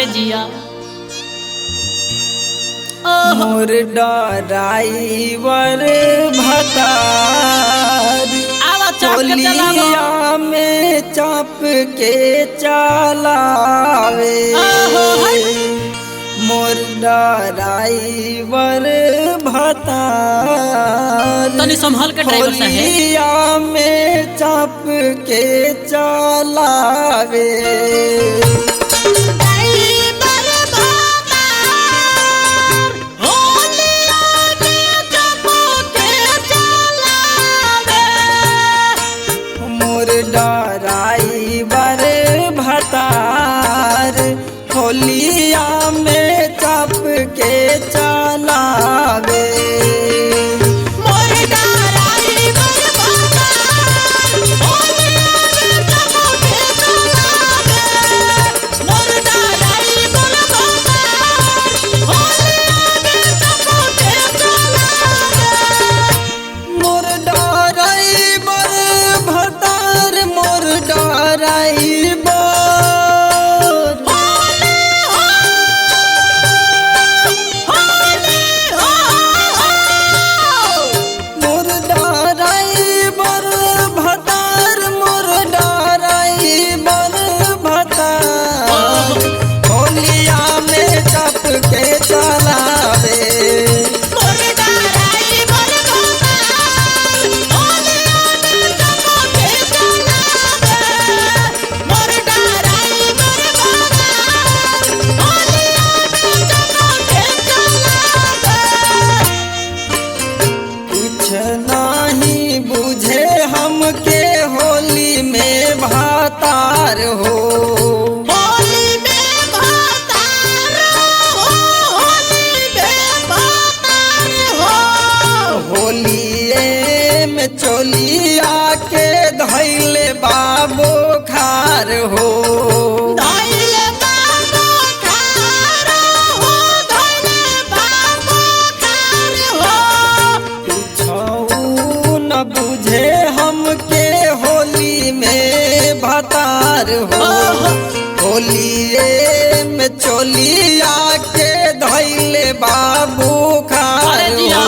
अरे जिया मोर ड्राइवर भतार टोलिया में चाप के चलावे। मोर ड्राइवर भतार तनी संभाल के ड्राइवर साहब टोलिया में चाप के चलावे। ड्राइवर भतार होलिया में चाप के चलावे। भातार हो होली में भातार हो, होली में भातार हो। होलिए में चोलिया के धैले बाबो खार हो। धैले बाबो खार हो, धैले बाबो खार हो। कुछऊ न बुझे हमके होली में भतार हो। होलिए में चोलिया के धैले बाबू खार हो।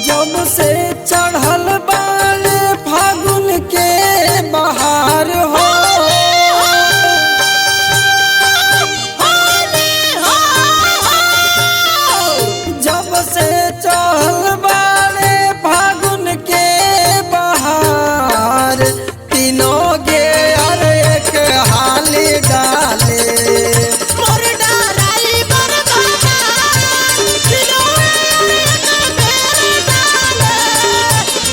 जब से चढ़ल बाल फागुन के बहार हो। जब से चढ़ल बाल फागुन के बहार तीनों गे एक हाली डाले। मोर ड्राइवर भतार तीनों एक बेर डाले।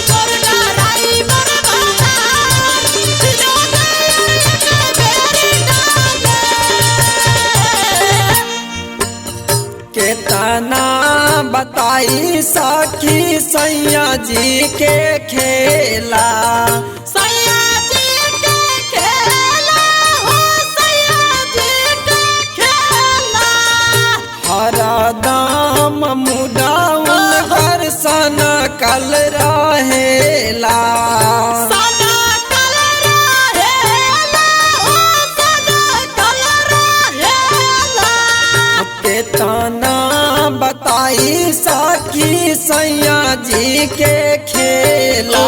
मोर ड्राइवर भतार तीनों एक बेर डाले। केतना बताई सखी सैया जी के खेला। सैया जी के खेला हो, सैया जी के खेला। हरदम मुडाउन घर सन कल रहेला। सदा कल रहेला हो, सदा कल रहेला। केतना बताई सखी सैया जी के खेला।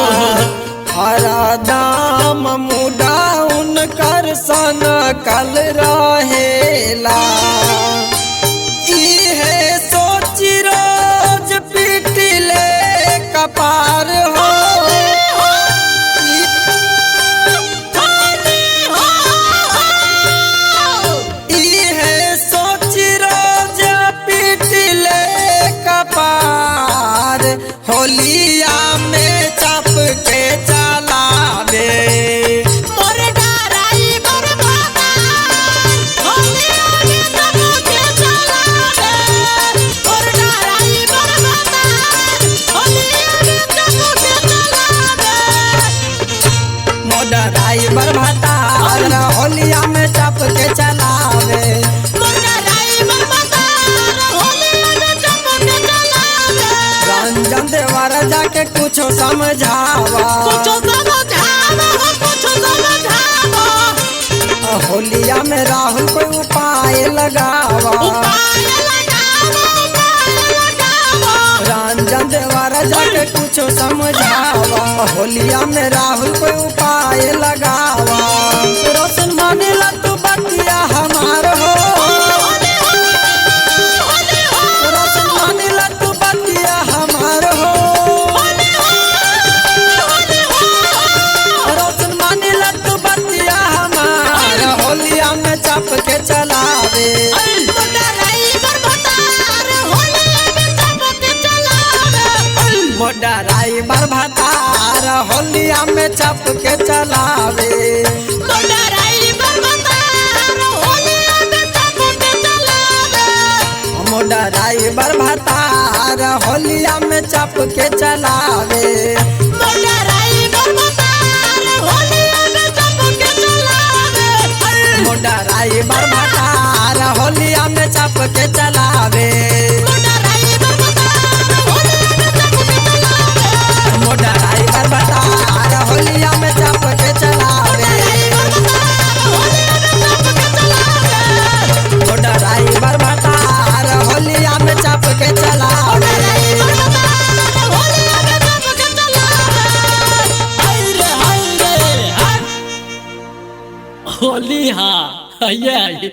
हरदम मुडाउन कर सन कल रहेला। इहे सोची रोज पीटिले कपार हो। इहे सोची रोज पीटिले कपार होलिया में चाप के चलावे। मोर ड्राइवर भतार होलिया में चाप के चलावे। मोर ड्राइवर भतार होलिया में चाप के चलावे। मोर ड्राइवर भतार होलिया में चाप के चलावे। मोर ड्राइवर भतार होलिया में चाप के चलावे। रंजन देवर जाके कुछो समझावा। कुछो समझावा हो, कुछो समझावा। होलिया में राहुल कोई उपाय उपाय लगावा उपाय लगावा रंजन देवरा जाके कुछो समझावा होलिया में राहुल कोई उपाय लगावा रोशन मानेला तू बतिया हमार हो रोशन मानेला तू बतिया हमार हो रोशन मानेला तू बतिया हमार होलिया में चाप के चलावे मोटा ड्राइवर भतार होलिया में चाप के चलावे मोटा ड्राइवर भतार होलिया में चाप के चलावे मोटा ड्राइवर भतार होलिया में चाप के चलावे मोटा ड्राइवर भतार होलिया में चाप के चलावे मोटा ड्राइवर भतार होलिया में चाप के चलावे होली हाँ ये